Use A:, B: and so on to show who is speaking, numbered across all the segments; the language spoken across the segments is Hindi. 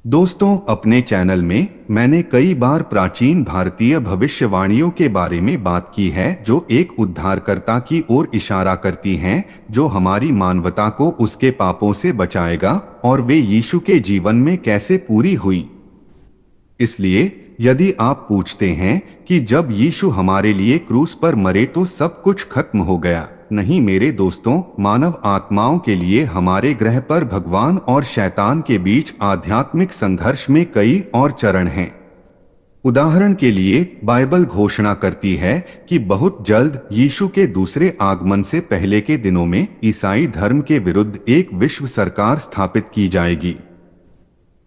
A: दोस्तों, अपने चैनल में मैंने कई बार प्राचीन भारतीय भविष्यवाणियों के बारे में बात की है जो एक उद्धारकर्ता की ओर इशारा करती हैं जो हमारी मानवता को उसके पापों से बचाएगा, और वे यीशु के जीवन में कैसे पूरी हुई। इसलिए यदि आप पूछते हैं कि जब यीशु हमारे लिए क्रूस पर मरे तो सब कुछ खत्म हो गया, नहीं मेरे दोस्तों, मानव आत्माओं के लिए हमारे ग्रह पर भगवान और शैतान के बीच आध्यात्मिक संघर्ष में कई और चरण हैं। उदाहरण के लिए बाइबल घोषणा करती है कि बहुत जल्द यीशु के दूसरे आगमन से पहले के दिनों में ईसाई धर्म के विरुद्ध एक विश्व सरकार स्थापित की जाएगी।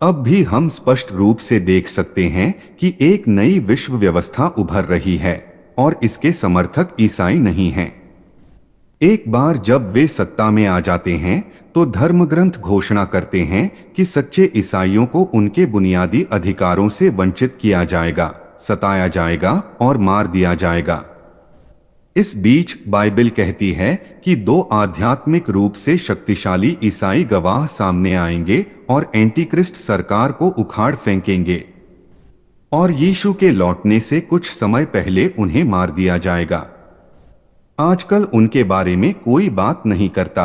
A: अब भी हम स्पष्ट रूप से देख सकते हैं कि एक नई विश्व व्यवस्था उभर रही है और इसके समर्थक ईसाई नहीं हैं। एक बार जब वे सत्ता में आ जाते हैं तो धर्मग्रंथ घोषणा करते हैं कि सच्चे ईसाइयों को उनके बुनियादी अधिकारों से वंचित किया जाएगा, सताया जाएगा और मार दिया जाएगा। इस बीच बाइबल कहती है कि दो आध्यात्मिक रूप से शक्तिशाली ईसाई गवाह सामने आएंगे और एंटीक्रिस्ट सरकार को उखाड़ फेंकेंगे, और यीशु के लौटने से कुछ समय पहले उन्हें मार दिया जाएगा। आजकल उनके बारे में कोई बात नहीं करता।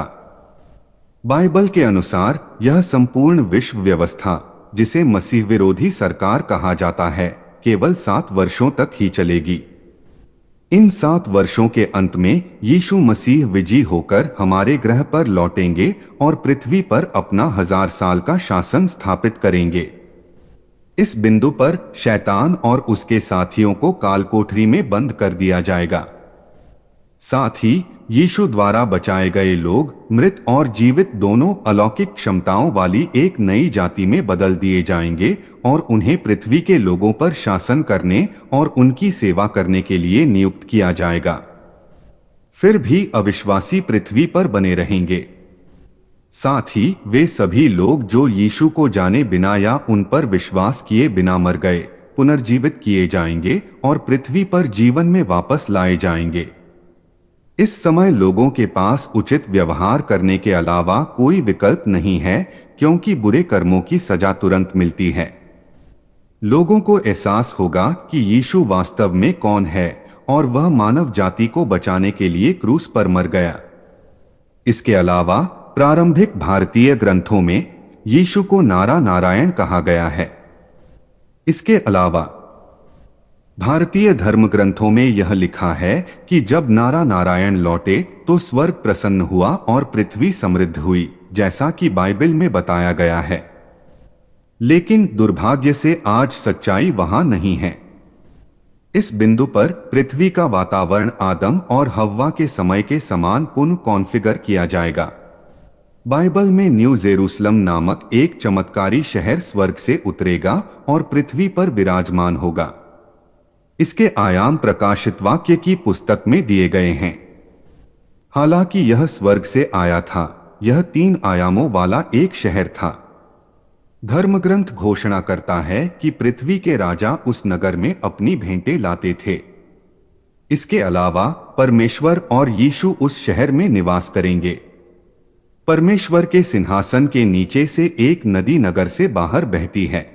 A: बाइबल के अनुसार यह संपूर्ण विश्व व्यवस्था, जिसे मसीह विरोधी सरकार कहा जाता है, केवल 7 वर्षों तक ही चलेगी। इन 7 वर्षों के अंत में यीशु मसीह विजयी होकर हमारे ग्रह पर लौटेंगे और पृथ्वी पर अपना 1000 साल का शासन स्थापित करेंगे। इस बिंदु पर शैतान और उसके साथियों को कालकोठरी में बंद कर दिया जाएगा। साथ ही यीशु द्वारा बचाए गए लोग मृत और जीवित दोनों अलौकिक क्षमताओं वाली एक नई जाति में बदल दिए जाएंगे और उन्हें पृथ्वी के लोगों पर शासन करने और उनकी सेवा करने के लिए नियुक्त किया जाएगा। फिर भी अविश्वासी पृथ्वी पर बने रहेंगे। साथ ही वे सभी लोग जो यीशु को जाने बिना या उन पर विश्वास किए बिना मर गए, पुनर्जीवित किए जाएंगे और पृथ्वी पर जीवन में वापस लाए जाएंगे। इस समय लोगों के पास उचित व्यवहार करने के अलावा कोई विकल्प नहीं है, क्योंकि बुरे कर्मों की सजा तुरंत मिलती है। लोगों को एहसास होगा कि यीशु वास्तव में कौन है और वह मानव जाति को बचाने के लिए क्रूस पर मर गया। इसके अलावा प्रारंभिक भारतीय ग्रंथों में यीशु को नारा नारायण कहा गया है। इसके अलावा भारतीय धर्म ग्रंथों में यह लिखा है कि जब नारा नारायण लौटे तो स्वर्ग प्रसन्न हुआ और पृथ्वी समृद्ध हुई, जैसा कि बाइबल में बताया गया है। लेकिन दुर्भाग्य से आज सच्चाई वहां नहीं है। इस बिंदु पर पृथ्वी का वातावरण आदम और हव्वा के समय के समान पुनः कॉन्फ़िगर किया जाएगा। बाइबल में न्यू जेरूसलम नामक एक चमत्कारी शहर स्वर्ग से उतरेगा और पृथ्वी पर विराजमान होगा। इसके आयाम प्रकाशित वाक्य की पुस्तक में दिए गए हैं। हालांकि यह स्वर्ग से आया था, यह 3 आयामों वाला एक शहर था। धर्मग्रंथ घोषणा करता है कि पृथ्वी के राजा उस नगर में अपनी भेंटें लाते थे। इसके अलावा परमेश्वर और यीशु उस शहर में निवास करेंगे। परमेश्वर के सिंहासन के नीचे से एक नदी नगर से बाहर बहती है।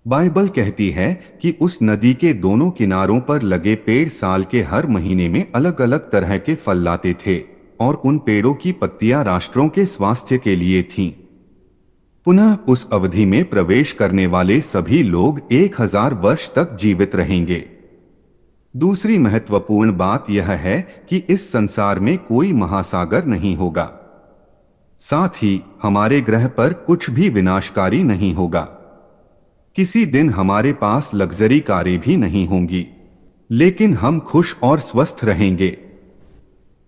A: बाइबल कहती है कि उस नदी के दोनों किनारों पर लगे पेड़ साल के हर महीने में अलग अलग तरह के फल लाते थे, और उन पेड़ों की पत्तियां राष्ट्रों के स्वास्थ्य के लिए थीं। पुनः उस अवधि में प्रवेश करने वाले सभी लोग 1000 वर्ष तक जीवित रहेंगे। दूसरी महत्वपूर्ण बात यह है कि इस संसार में कोई महासागर नहीं होगा। साथ ही हमारे ग्रह पर कुछ भी विनाशकारी नहीं होगा। किसी दिन हमारे पास लग्जरी कारें भी नहीं होंगी, लेकिन हम खुश और स्वस्थ रहेंगे।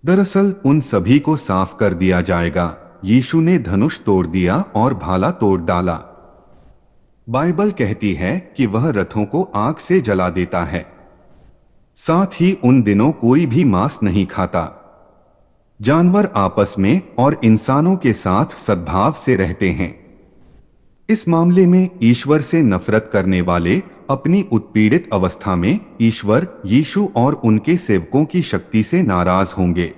A: दरअसल उन सभी को साफ कर दिया जाएगा। यीशु ने धनुष तोड़ दिया और भाला तोड़ डाला। बाइबल कहती है कि वह रथों को आग से जला देता है। साथ ही उन दिनों कोई भी मांस नहीं खाता। जानवर आपस में और इंसानों के साथ सद्भाव से रहते हैं। इस मामले में ईश्वर से नफरत करने वाले अपनी उत्पीड़ित अवस्था में ईश्वर, यीशु और उनके सेवकों की शक्ति से नाराज होंगे।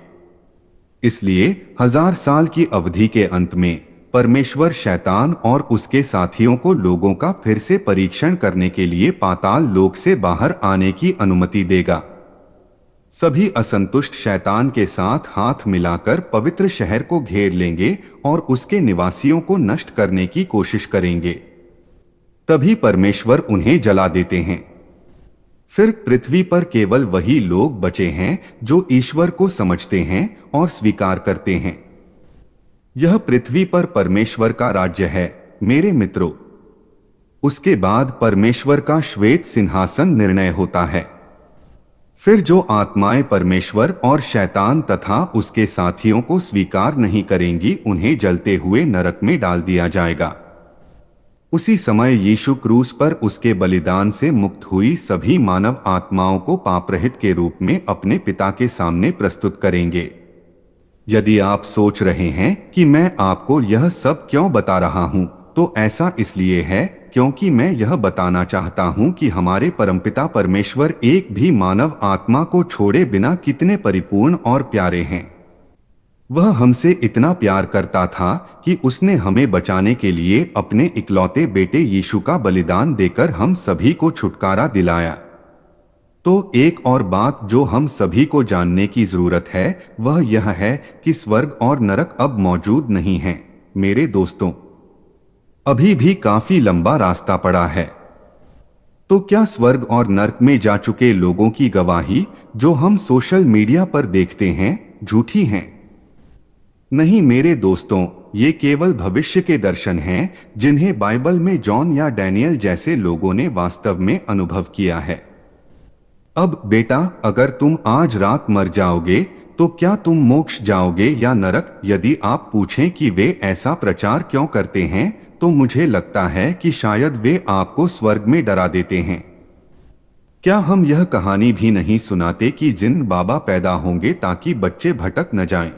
A: इसलिए 1000 साल की अवधि के अंत में परमेश्वर शैतान और उसके साथियों को लोगों का फिर से परीक्षण करने के लिए पाताल लोक से बाहर आने की अनुमति देगा। सभी असंतुष्ट शैतान के साथ हाथ मिलाकर पवित्र शहर को घेर लेंगे और उसके निवासियों को नष्ट करने की कोशिश करेंगे। तभी परमेश्वर उन्हें जला देते हैं। फिर पृथ्वी पर केवल वही लोग बचे हैं जो ईश्वर को समझते हैं और स्वीकार करते हैं। यह पृथ्वी पर परमेश्वर का राज्य है मेरे मित्रों। उसके बाद परमेश्वर का श्वेत सिंहासन निर्णय होता है। फिर जो आत्माएं परमेश्वर और शैतान तथा उसके साथियों को स्वीकार नहीं करेंगी उन्हें जलते हुए नरक में डाल दिया जाएगा। उसी समय यीशु क्रूस पर उसके बलिदान से मुक्त हुई सभी मानव आत्माओं को पापरहित के रूप में अपने पिता के सामने प्रस्तुत करेंगे। यदि आप सोच रहे हैं कि मैं आपको यह सब क्यों बता रहा हूं, तो ऐसा इसलिए है क्योंकि मैं यह बताना चाहता हूं कि हमारे परमपिता परमेश्वर एक भी मानव आत्मा को छोड़े बिना कितने परिपूर्ण और प्यारे हैं। वह हमसे इतना प्यार करता था कि उसने हमें बचाने के लिए अपने इकलौते बेटे यीशु का बलिदान देकर हम सभी को छुटकारा दिलाया। तो एक और बात जो हम सभी को जानने की जरूरत है वह यह है कि स्वर्ग और नरक अब मौजूद नहीं हैं मेरे दोस्तों। अभी भी काफी लंबा रास्ता पड़ा है। तो क्या स्वर्ग और नरक में जा चुके लोगों की गवाही जो हम सोशल मीडिया पर देखते हैं झूठी हैं? नहीं मेरे दोस्तों, ये केवल भविष्य के दर्शन हैं जिन्हें बाइबल में जॉन या डैनियल जैसे लोगों ने वास्तव में अनुभव किया है। अब बेटा, अगर तुम आज रात मर जाओगे तो क्या तुम मोक्ष जाओगे या नरक? यदि आप पूछें कि वे ऐसा प्रचार क्यों करते हैं, तो मुझे लगता है कि शायद वे आपको स्वर्ग में डरा देते हैं। क्या हम यह कहानी भी नहीं सुनाते कि जिन बाबा पैदा होंगे ताकि बच्चे भटक न जाएं?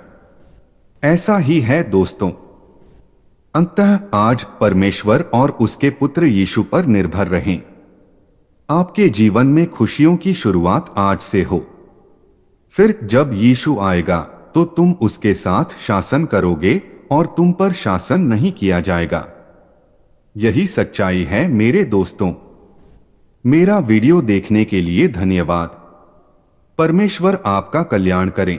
A: ऐसा ही है दोस्तों। अंततः आज परमेश्वर और उसके पुत्र यीशु पर निर्भर रहें। आपके जीवन में खुशियों की शुरुआत आज से हो। फिर जब यीशु आएगा तो तुम उसके साथ शासन करोगे और तुम पर शासन नहीं किया जाएगा। यही सच्चाई है मेरे दोस्तों। मेरा वीडियो देखने के लिए धन्यवाद। परमेश्वर आपका कल्याण करें।